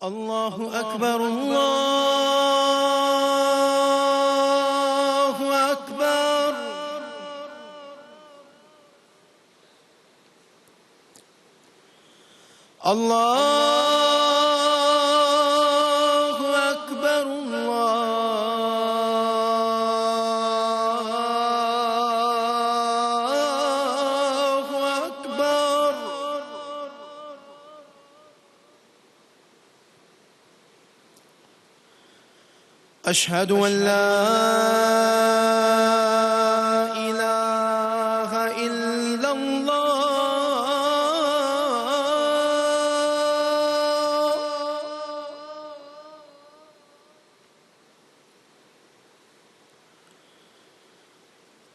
الله أكبر الله أكبر. الله أكبر الله أكبر. أشهد أن لا إله إلا الله.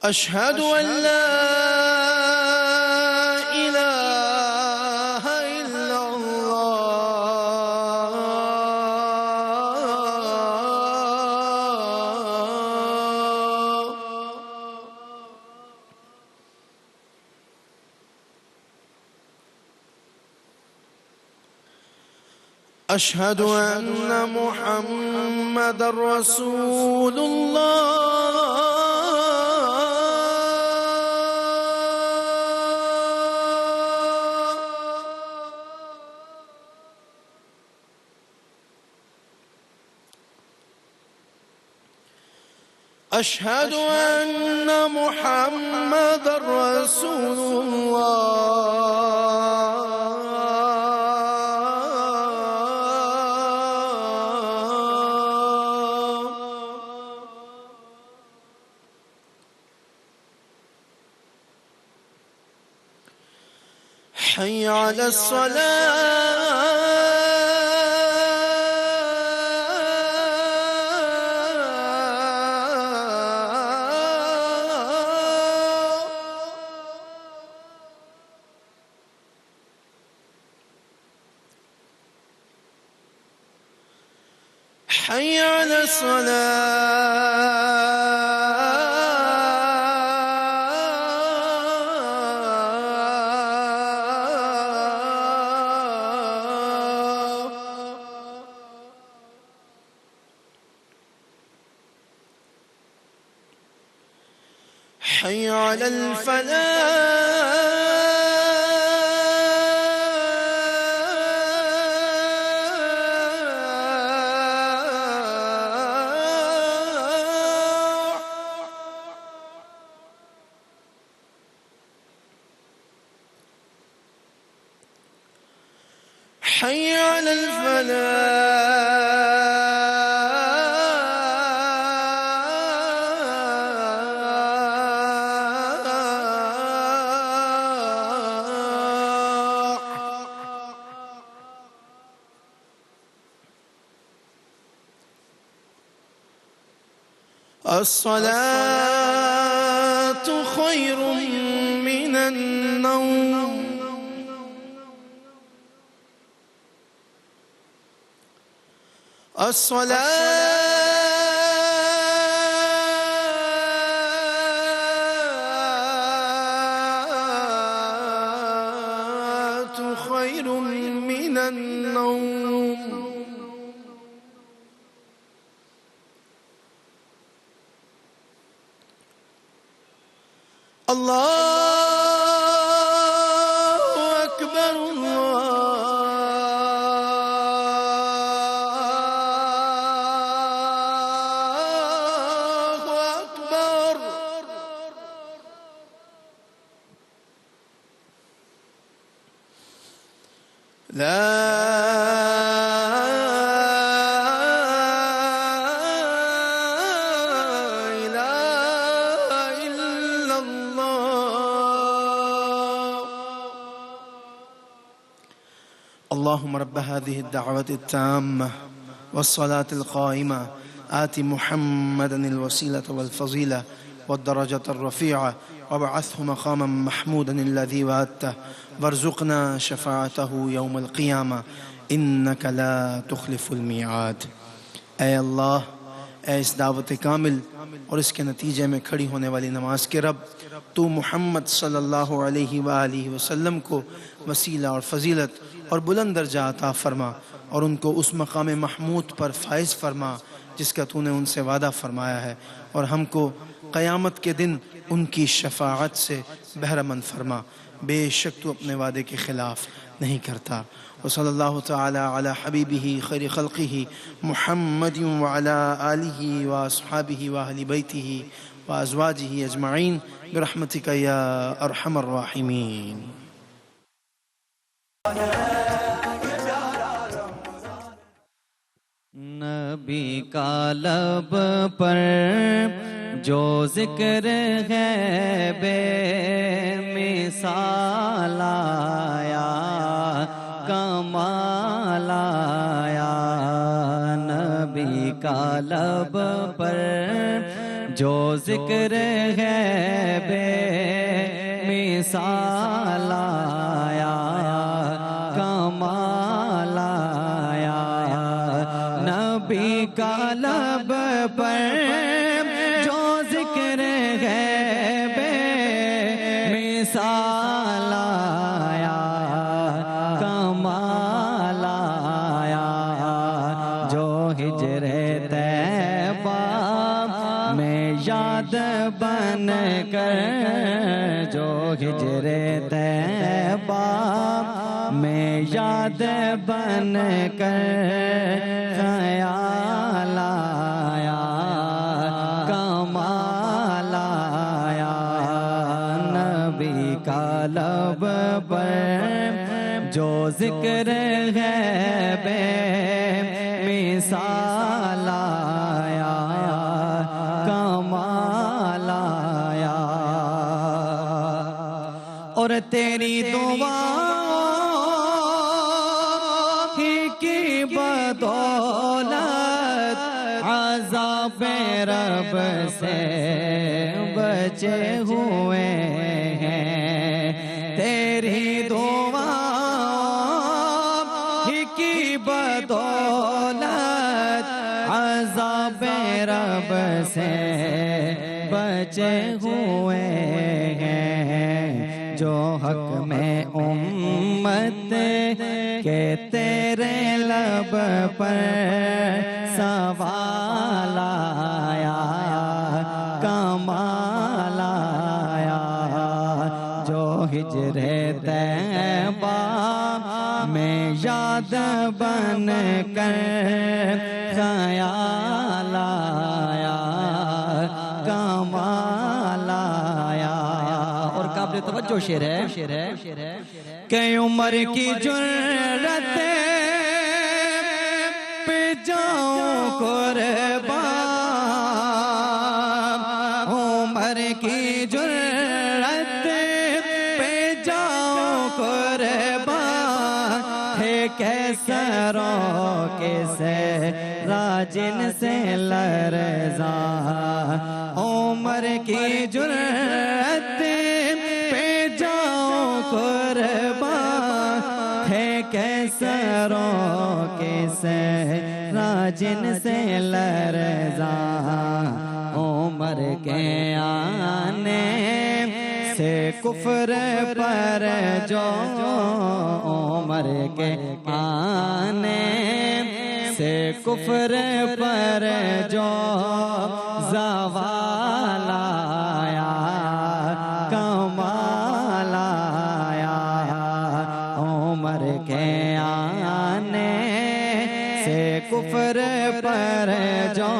أشهد أن لا إله إلا الله. أشهد أن محمدًا رسول الله. أشهد أن محمدًا رسول الله. حي على الصلاة. حي على الصلاة. حي على الفلاح. حي على الصلاة خير من النوم. الصلاة خير من النوم. الله أكبر الله أكبر. لا إله إلا الله. اللهم رب هذه الدعوة التامة والصلاة القائمة آت محمدًا الوسيلة والفضيلة والدرجة الرفيعة وابعثه مقامًا محمودًا الذي وعدته وارزقنا شفاعته يوم القيامة إنك لا تخلف الميعاد. اے اللہ، اے اس دعوت کامل اور اس کے نتیجے میں کھڑی ہونے والی نماز کے رب، تو محمد صلی اللہ علیہ وآلہ وسلم کو وسیلہ اور فضیلت اور بلند درجہ عطا فرما، اور ان کو اس مقام محمود پر فائز فرما جس کا تو نے ان سے وعدہ فرمایا ہے، اور ہم کو قیامت کے دن ان کی شفاعت سے بہرمند فرما، بے شک تو اپنے وعدے کے خلاف نہیں کرتا۔ وصلی اللہ تعالی علی حبیبہ خیر خلقہ محمد وعلی آلہ واصحابہ واہل بیتہ وازواجہ اجمعین برحمتک یا ارحم الراحمین۔ نبی کا لب پر جو ذکر ہے بے مثال آیا، کمال آیا۔ نبی کا لب پر جو ذکر ہے بے مثال آیا، کمال آیا۔ نبی کا لب پر جو ذکر ہے بے مثال آیا، کمال آیا۔ جو ہجر طیبہ میں یاد بن کر، جو ہجر طیبہ میں یاد بن کر خیال آیا، کمال آیا۔ نبی کا لب پر جو ذکر ہے بے مثال آیا، کمال آیا۔ اور تیری دعا کی بدولت عذاب رب سے بچے ہوئے ہیں، تیری دعا کی بدولت عذاب رب سے بچے ہوئے ہیں۔ جو حق میں امت کہ تیرے لب پر سوال آیا، کمال آیا۔ جو ہجر طیبہ میں یاد بن کر خیال آیا، کمال آیا۔ اور قابل توجہ شعر ہے کہ عمر کی جرت پہ جاؤں قربان، عمر کی جرت پہ جاؤں قربان، ہے کیسروں کے راجن سے لرزاں، عمر کی جرت پہ جاؤں قربان، ہے کیسروں کے راجن سے لرزاں، عمر کے آنے سے کفر پر جو، عمر کے آنے سے کفر پر جو زوال آیا، کمال آیا۔ عمر کے آنے سے کفر پر جو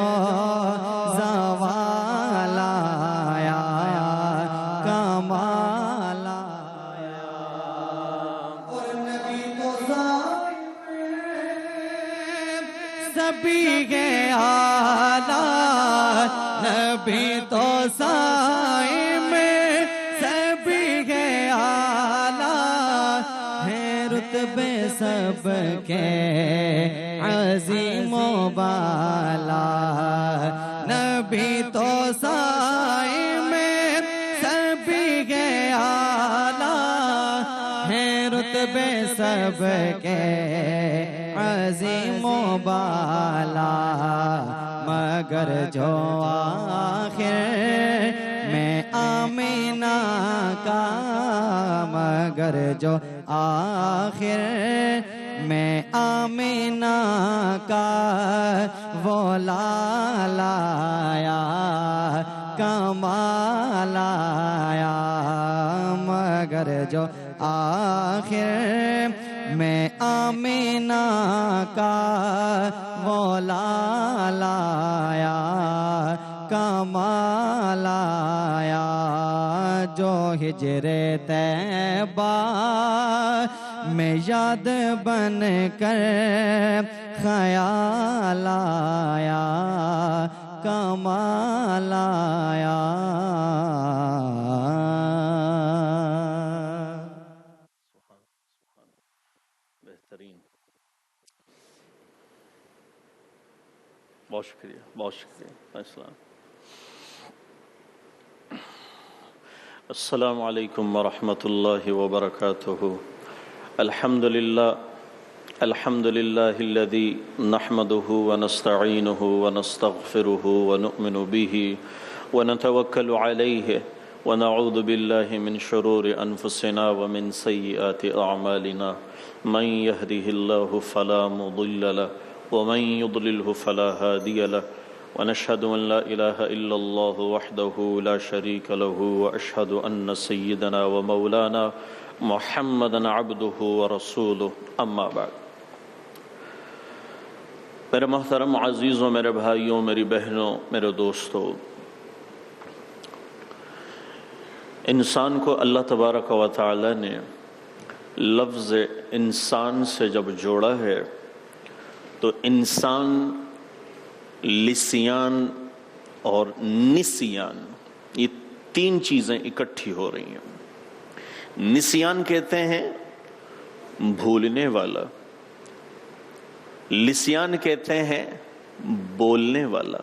زوال آیا، کمال آیا۔ اور نبی تو سبھی کے آلہ، نبی تو سائے میں سبھی کے آلہ، ہے رتبے سب کے عظیم و بالا۔ نبی تو سائے میں سبھی کے آلہ، ہے رتبے سب کے عظیم و بالا۔ مگر جو آخر میں آمینہ کا، مگر جو آخر میں آمینہ کا وہ لالا آیا، کمال آیا، مگر جو آخر میں آمینہ کا وہ لالا آیا، کمال آیا، جو ہجر طیبہ میں یاد بن کر خیال آیا، کمال آیا۔ بہترین، بہت شکریہ، بہت شکریہ۔ السلام علیکم ورحمۃ اللہ وبرکاتہ۔ الحمد للہ الذی نحمده ونستعینه ونستغفره ونؤمن به ونتوکل علیہ ونعوذ باللہ من شرور انفسنا ومن سیئات اعمالنا، من يهده اللہ فلا مضل له ومن يضلله فلا هادی له، ونشهد ان لا الہ الا اللہ وحدہ لا شریک له، واشهد ان سیدنا ومولانا محمدا عبدہ ورسولہ، اما بعد۔ میرے محترم عزیزوں، میرے بھائیوں، میری بہنوں، میرے دوستوں، انسان کو اللہ تبارک و تعالی نے لفظ انسان سے جب جوڑا ہے تو انسان لسیان اور نسیان، یہ تین چیزیں اکٹھی ہو رہی ہیں۔ نسیان کہتے ہیں بھولنے والا، لسیان کہتے ہیں بولنے والا۔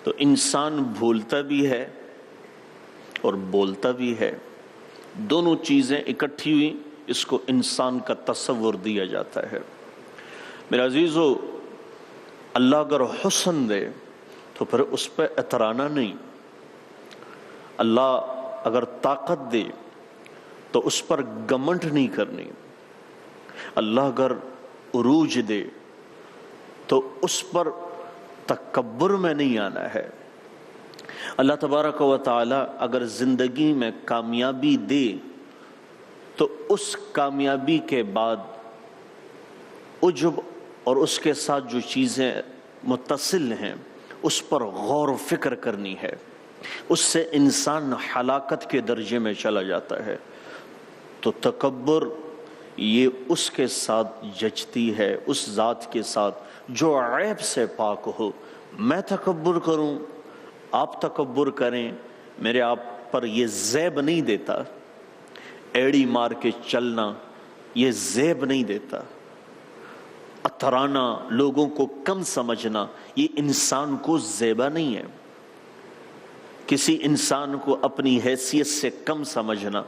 تو انسان بھولتا بھی ہے اور بولتا بھی ہے، دونوں چیزیں اکٹھی ہوئی، اس کو انسان کا تصور دیا جاتا ہے۔ میرے عزیزو، اللہ اگر حسن دے تو پھر اس پہ اترانا نہیں، اللہ اگر طاقت دے تو اس پر گمنڈ نہیں کرنی، اللہ اگر عروج دے تو اس پر تکبر میں نہیں آنا ہے۔ اللہ تبارک و تعالی اگر زندگی میں کامیابی دے تو اس کامیابی کے بعد عجب اور اس کے ساتھ جو چیزیں متصل ہیں اس پر غور و فکر کرنی ہے، اس سے انسان ہلاکت کے درجے میں چلا جاتا ہے۔ تو تکبر یہ اس کے ساتھ جچتی ہے، اس ذات کے ساتھ جو عیب سے پاک ہو۔ میں تکبر کروں، آپ تکبر کریں، میرے آپ پر یہ زیب نہیں دیتا، ایڑی مار کے چلنا یہ زیب نہیں دیتا، اترانا، لوگوں کو کم سمجھنا یہ انسان کو زیبا نہیں ہے۔ کسی انسان کو اپنی حیثیت سے کم سمجھنا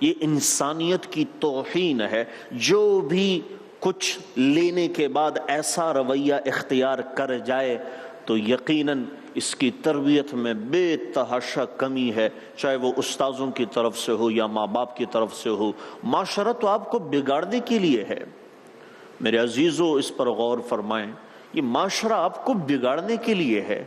یہ انسانیت کی توہین ہے۔ جو بھی کچھ لینے کے بعد ایسا رویہ اختیار کر جائے تو یقیناً اس کی تربیت میں بے تحاشا کمی ہے، چاہے وہ استاذوں کی طرف سے ہو یا ماں باپ کی طرف سے ہو۔ معاشرہ تو آپ کو بگاڑنے کے لیے ہے۔ میرے عزیزو، اس پر غور فرمائیں، یہ معاشرہ آپ کو بگاڑنے کے لیے ہے،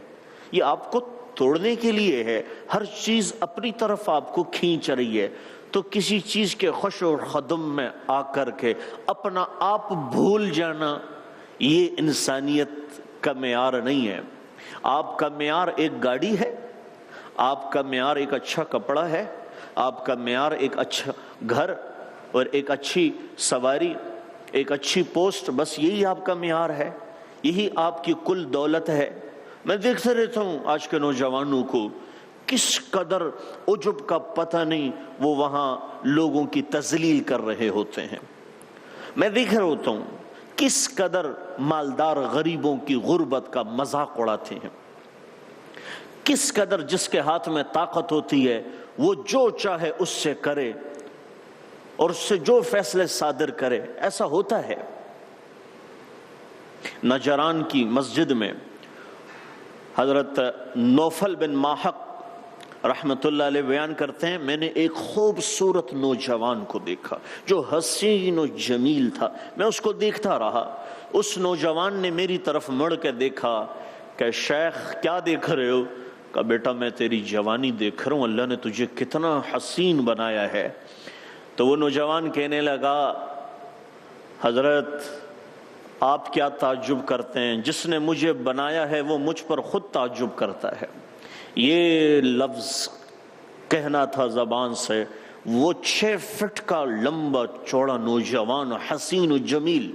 یہ آپ کو توڑنے کے لیے ہے، ہر چیز اپنی طرف آپ کو کھینچ رہی ہے۔ تو کسی چیز کے خوش و خدم میں آ کر کے اپنا آپ بھول جانا یہ انسانیت کا معیار نہیں ہے۔ آپ کا معیار ایک گاڑی ہے، آپ کا معیار ایک اچھا کپڑا ہے، آپ کا معیار ایک اچھا گھر اور ایک اچھی سواری، ایک اچھی پوسٹ، بس یہی آپ کا معیار ہے، یہی آپ کی کل دولت ہے۔ میں دیکھتا رہتا ہوں آج کے نوجوانوں کو، کس قدر عجب کا پتہ نہیں وہ وہاں لوگوں کی تذلیل کر رہے ہوتے ہیں۔ میں دیکھ رہا ہوتا ہوں کس قدر مالدار غریبوں کی غربت کا مذاق اڑاتے ہیں، کس قدر جس کے ہاتھ میں طاقت ہوتی ہے وہ جو چاہے اس سے کرے اور اس سے جو فیصلے صادر کرے۔ ایسا ہوتا ہے۔ نجران کی مسجد میں حضرت نوفل بن ماحق رحمت اللہ علیہ بیان کرتے ہیں، میں نے ایک خوبصورت نوجوان کو دیکھا جو حسین و جمیل تھا، میں اس کو دیکھتا رہا۔ اس نوجوان نے میری طرف مڑ کے دیکھا کہ شیخ کیا دیکھ رہے ہو؟ کہا بیٹا میں تیری جوانی دیکھ رہا ہوں، اللہ نے تجھے کتنا حسین بنایا ہے۔ تو وہ نوجوان کہنے لگا حضرت آپ کیا تعجب کرتے ہیں، جس نے مجھے بنایا ہے وہ مجھ پر خود تعجب کرتا ہے۔ یہ لفظ کہنا تھا زبان سے، وہ 6 فٹ کا لمبا چوڑا نوجوان حسین و جمیل۔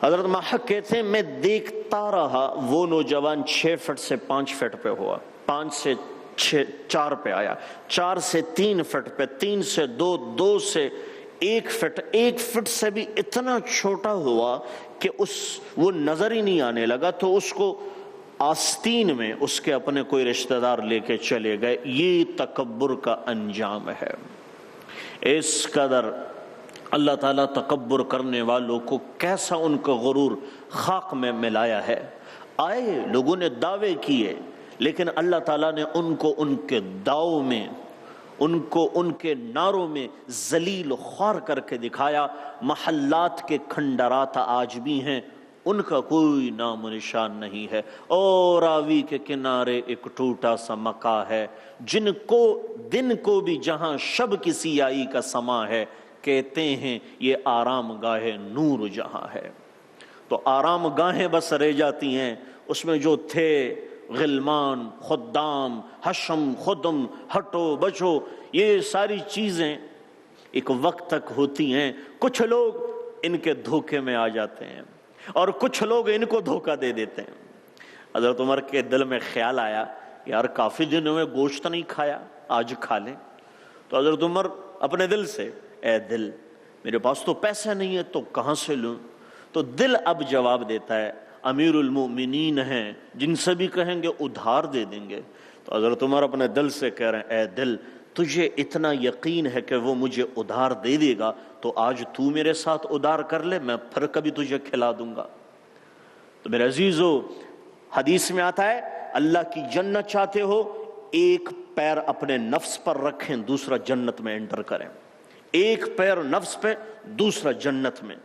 حضرت محق کہتے ہیں میں دیکھتا رہا، وہ نوجوان 6 فٹ سے 5 فٹ پہ ہوا، 5 سے 4 پہ آیا، 4 سے 3 فٹ پہ، 3 سے 2، 2 سے 1 فٹ، 1 فٹ سے بھی اتنا چھوٹا ہوا کہ وہ نظر ہی نہیں آنے لگا۔ تو اس کو آستین میں اس کے اپنے کوئی رشتہ دار لے کے چلے گئے۔ یہ تکبر کا انجام ہے۔ اس قدر اللہ تعالیٰ تکبر کرنے والوں کو کیسا ان کا غرور خاک میں ملایا ہے۔ آئے لوگوں نے دعوے کیے، لیکن اللہ تعالیٰ نے ان کو ان کے دعووں میں، ان کو ان کے نعروں میں ذلیل و خوار کر کے دکھایا۔ محلات کے کھنڈرات آج بھی ہیں، ان کا کوئی نام و نشان نہیں ہے۔ اور راوی کے کنارے ایک ٹوٹا سا مکہ ہے، جن کو دن کو بھی جہاں شب کی سیاہی کا سما ہے، کہتے ہیں یہ آرام گاہ نور جہاں ہے۔ تو آرام گاہیں بس رہ جاتی ہیں، اس میں جو تھے غلمان، خدام، حشم، خدم، ہٹو بچو، یہ ساری چیزیں ایک وقت تک ہوتی ہیں۔ کچھ لوگ ان کے دھوکے میں آ جاتے ہیں اور کچھ لوگ ان کو دھوکہ دے دیتے ہیں۔ حضرت عمر کے دل میں خیال آیا یار کافی دنوں میں گوشت نہیں کھایا، آج کھا لیں۔ تو حضرت عمر اپنے دل سے، اے دل میرے پاس تو پیسہ نہیں ہے تو کہاں سے لوں؟ تو دل اب جواب دیتا ہے، امیر المؤمنین ہیں، جن سے بھی کہیں گے ادھار دے دیں گے۔ تو حضرت عمر اپنے دل سے کہہ رہے ہیں، اے دل تجھے اتنا یقین ہے کہ وہ مجھے ادھار دے دے گا تو آج تو میرے ساتھ ادھار کر لے، میں پھر کبھی تجھے کھلا دوں گا۔ تو میرے عزیزو، حدیث میں آتا ہے اللہ کی جنت چاہتے ہو، ایک پیر اپنے نفس پر رکھیں، دوسرا جنت میں انٹر کریں۔ ایک پیر نفس پہ، دوسرا جنت میں۔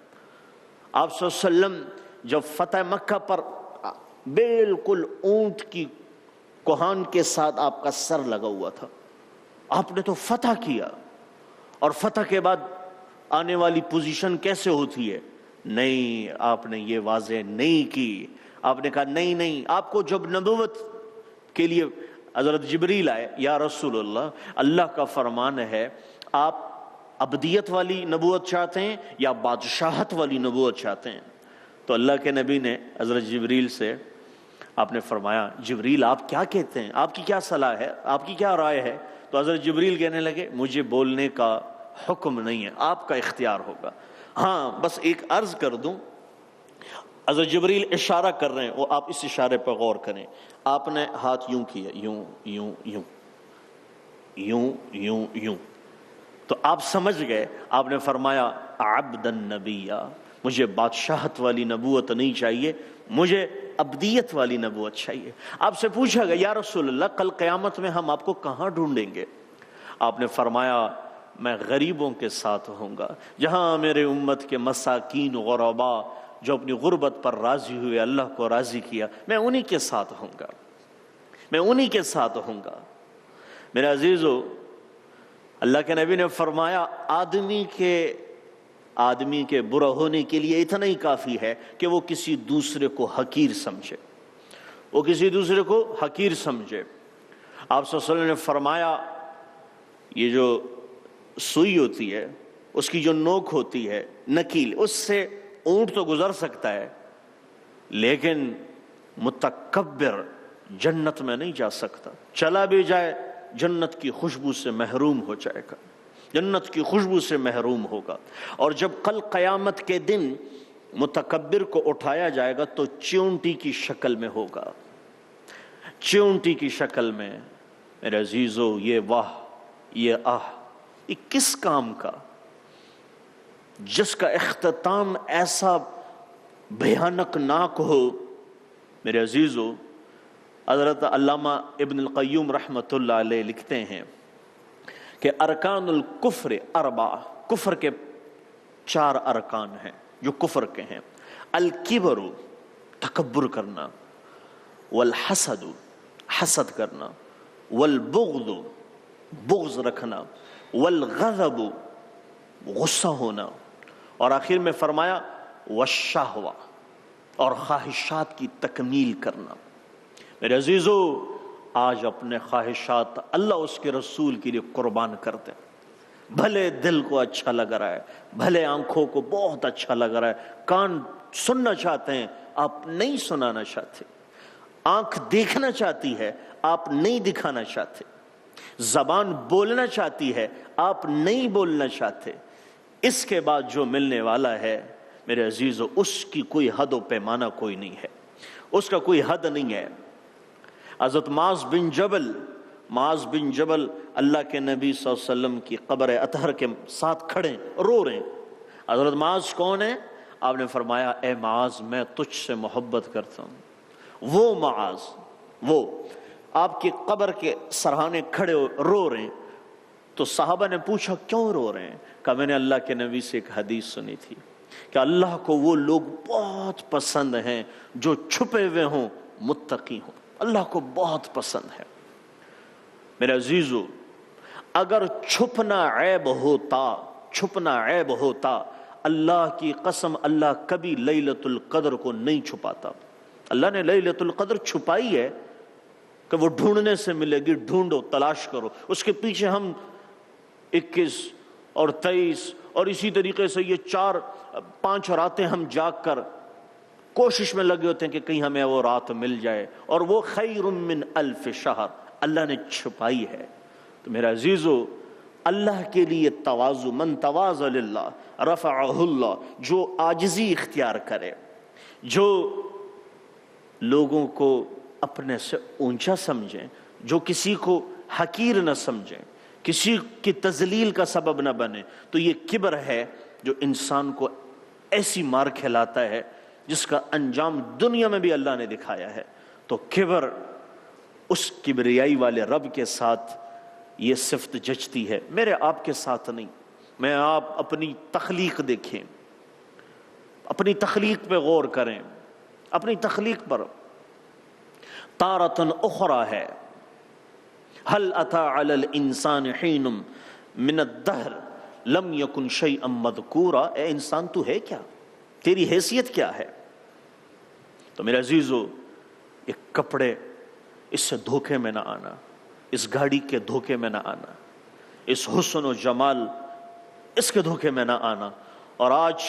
آپ صلی اللہ علیہ وسلم جب فتح مکہ پر بالکل اونٹ کی کوہان کے ساتھ آپ کا سر لگا ہوا تھا، آپ نے تو فتح کیا، اور فتح کے بعد آنے والی پوزیشن کیسے ہوتی ہے؟ نہیں، آپ نے یہ واضح نہیں کی۔ آپ نے کہا نہیں، آپ کو جب نبوت کے لیے حضرت جبریل آئے، یا رسول اللہ، اللہ کا فرمان ہے، آپ ابدیت والی نبوت چاہتے ہیں یا بادشاہت والی نبوت چاہتے ہیں؟ تو اللہ کے نبی نے حضرت جبریل سے آپ نے فرمایا، جبریل آپ کیا کہتے ہیں، آپ کی کیا صلاح ہے، آپ کی کیا رائے ہے؟ تو حضرت جبریل کہنے لگے، مجھے بولنے کا حکم نہیں ہے، آپ کا اختیار ہوگا، ہاں بس ایک عرض کر دوں۔ حضرت جبریل اشارہ کر رہے ہیں، وہ آپ اس اشارے پر غور کریں۔ آپ نے ہاتھ یوں کیا، یوں یوں یوں یوں یوں یوں، تو آپ سمجھ گئے۔ آپ نے فرمایا عبد النبی، مجھے بادشاہت والی نبوت نہیں چاہیے، مجھے ابدیت والی نبوت چاہیے۔ آپ سے پوچھا گیا یا رسول اللہ کل قیامت میں ہم آپ کو کہاں ڈھونڈیں گے؟ آپ نے فرمایا میں غریبوں کے ساتھ ہوں گا، جہاں میرے امت کے مساکین غربا جو اپنی غربت پر راضی ہوئے، اللہ کو راضی کیا، میں انہی کے ساتھ ہوں گا، میں انہی کے ساتھ ہوں گا۔ میرے عزیزو، اللہ کے نبی نے فرمایا آدمی کے برا ہونے کے لیے اتنا ہی کافی ہے کہ وہ کسی دوسرے کو حقیر سمجھے، وہ کسی دوسرے کو حقیر سمجھے۔ آپ صلی اللہ علیہ وسلم نے فرمایا یہ جو سوئی ہوتی ہے، اس کی جو نوک ہوتی ہے نکیل، اس سے اونٹ تو گزر سکتا ہے، لیکن متکبر جنت میں نہیں جا سکتا، چلا بھی جائے جنت کی خوشبو سے محروم ہو جائے گا، جنت کی خوشبو سے محروم ہوگا۔ اور جب کل قیامت کے دن متکبر کو اٹھایا جائے گا تو چیونٹی کی شکل میں ہوگا، چیونٹی کی شکل میں۔ میرے عزیزو، یہ واہ، یہ آہ، یہ کس کام کا، جس کا اختتام ایسا بھیانک ناک ہو؟ میرے عزیزو، حضرت علامہ ابن القیم رحمۃ اللہ علیہ لکھتے ہیں کہ ارکان الکفر اربع، کفر کے 4 ارکان ہیں جو کفر کے ہیں: الکبر، تکبر کرنا، والحسد، حسد کرنا، والبغض، بغض رکھنا، والغضب، غصہ ہونا، اور آخر میں فرمایا والشہوہ، اور خواہشات کی تکمیل کرنا۔ میرے عزیزو، آج اپنے خواہشات اللہ اس کے رسول کے لیے قربان کرتے ہیں۔ بھلے دل کو اچھا لگ رہا ہے، بھلے آنکھوں کو بہت اچھا لگ رہا ہے، کان سننا چاہتے ہیں، آپ نہیں سنانا چاہتے، آنکھ دیکھنا چاہتی ہے، آپ نہیں دکھانا چاہتے، زبان بولنا چاہتی ہے، آپ نہیں بولنا چاہتے، اس کے بعد جو ملنے والا ہے میرے عزیزو، اس کی کوئی حد و پیمانہ کوئی نہیں ہے، اس کا کوئی حد نہیں ہے۔ حضرت معاذ بن جبل اللہ کے نبی صلی اللہ علیہ وسلم کی قبر اطہر کے ساتھ کھڑے رو رہے ہیں۔ حضرت معاذ کون ہے؟ آپ نے فرمایا اے معاذ میں تجھ سے محبت کرتا ہوں۔ وہ معاذ، وہ آپ کی قبر کے سرہانے کھڑے رو رہے ہیں۔ تو صحابہ نے پوچھا کیوں رو رہے ہیں؟ کہا میں نے اللہ کے نبی سے ایک حدیث سنی تھی کہ اللہ کو وہ لوگ بہت پسند ہیں جو چھپے ہوئے ہوں، متقی ہوں، اللہ کو بہت پسند ہے۔ میرے عزیزو، اگر چھپنا عیب ہوتا اللہ کی قسم اللہ کبھی لیلۃ القدر کو نہیں چھپاتا۔ اللہ نے لیلۃ القدر چھپائی ہے کہ وہ ڈھونڈنے سے ملے گی، ڈھونڈو، تلاش کرو۔ اس کے پیچھے ہم 21 اور 23 اور اسی طریقے سے یہ 4-5 راتیں ہم جاگ کر کوشش میں لگے ہوتے ہیں کہ کہیں ہمیں وہ رات مل جائے، اور وہ خیر من الف شہر اللہ نے چھپائی ہے۔ تو میرا عزیزو، اللہ کے لیے تواضع، من تواضع للہ رفعہ اللہ، جو عاجزی اختیار کرے، جو لوگوں کو اپنے سے اونچا سمجھیں، جو کسی کو حقیر نہ سمجھیں، کسی کی تذلیل کا سبب نہ بنے، تو یہ کبر ہے جو انسان کو ایسی مار کھلاتا ہے جس کا انجام دنیا میں بھی اللہ نے دکھایا ہے۔ تو کبر، اس کبریائی والے رب کے ساتھ یہ صفت جچتی ہے، میرے آپ کے ساتھ نہیں۔ میں آپ اپنی تخلیق دیکھیں، اپنی تخلیق پہ غور کریں، اپنی تخلیق پر۔ تارتن اخرى ہے، هل اتى على الانسان حين من الدهر لم يكن شيئا مذكورا، اے انسان تو ہے کیا، تیری حیثیت کیا ہے؟ تو میرے عزیزو، یہ کپڑے، اس سے دھوکے میں نہ آنا، اس گاڑی کے دھوکے میں نہ آنا، اس حسن و جمال اس کے دھوکے میں نہ آنا۔ اور آج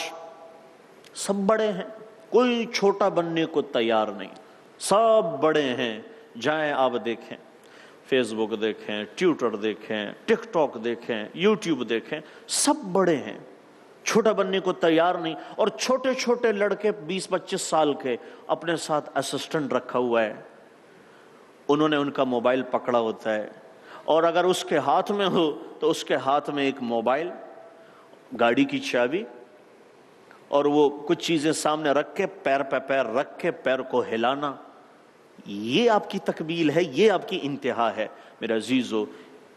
سب بڑے ہیں، کوئی چھوٹا بننے کو تیار نہیں، سب بڑے ہیں۔ جائیں آپ دیکھیں، فیس بک دیکھیں، ٹویٹر دیکھیں، ٹک ٹاک دیکھیں، یوٹیوب دیکھیں، سب بڑے ہیں، چھوٹا بننے کو تیار نہیں۔ اور چھوٹے چھوٹے لڑکے 20-25 سال کے اپنے ساتھ اسسٹنٹ رکھا ہوا ہے، انہوں نے ان کا موبائل پکڑا ہوتا ہے، اور اگر اس کے ہاتھ میں ہو تو اس کے ہاتھ میں ایک موبائل، گاڑی کی چابی، اور وہ کچھ چیزیں سامنے رکھ کے پیر پہ پیر رکھ کے پیر کو ہلانا۔ یہ آپ کی تکمیل ہے، یہ آپ کی انتہا ہے۔ میرے عزیزو،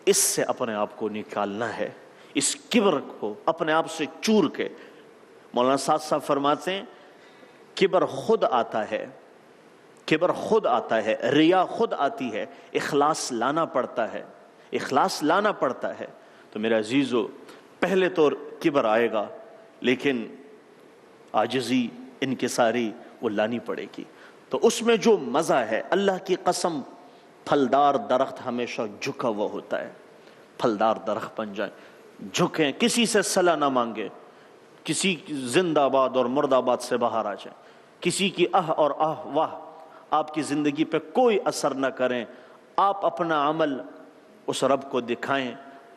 اس سے اپنے آپ کو نکالنا ہے، اس کبر کو اپنے آپ سے چور کے۔ مولانا سعد صاحب فرماتے ہیں کبر خود آتا ہے، کبر خود آتا ہے، ریا خود آتی ہے، اخلاص لانا پڑتا ہے، اخلاص لانا پڑتا ہے۔ تو میرے عزیزو، پہلے تو کبر آئے گا، لیکن عاجزی، انکساری وہ لانی پڑے گی۔ تو اس میں جو مزہ ہے، اللہ کی قسم، پھلدار درخت ہمیشہ جھکا ہوا ہوتا ہے۔ پھلدار درخت بن جائیں، جھکیں، کسی سے صلہ نہ مانگے، کسی زندہ باد اور مرد آباد سے باہر آ جائیں، کسی کی اور واہ آپ کی زندگی پہ کوئی اثر نہ کریں۔ آپ اپنا عمل اس رب کو دکھائیں،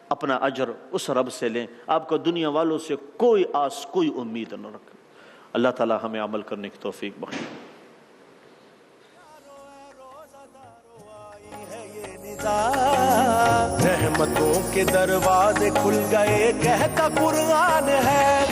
اپنا اجر اس رب سے لیں، آپ کو دنیا والوں سے کوئی آس، کوئی امید نہ رکھیں۔ اللہ تعالی ہمیں عمل کرنے کی توفیق بخشے۔ رحمتوں کے دروازے کھل گئے کہتا قرآن ہے۔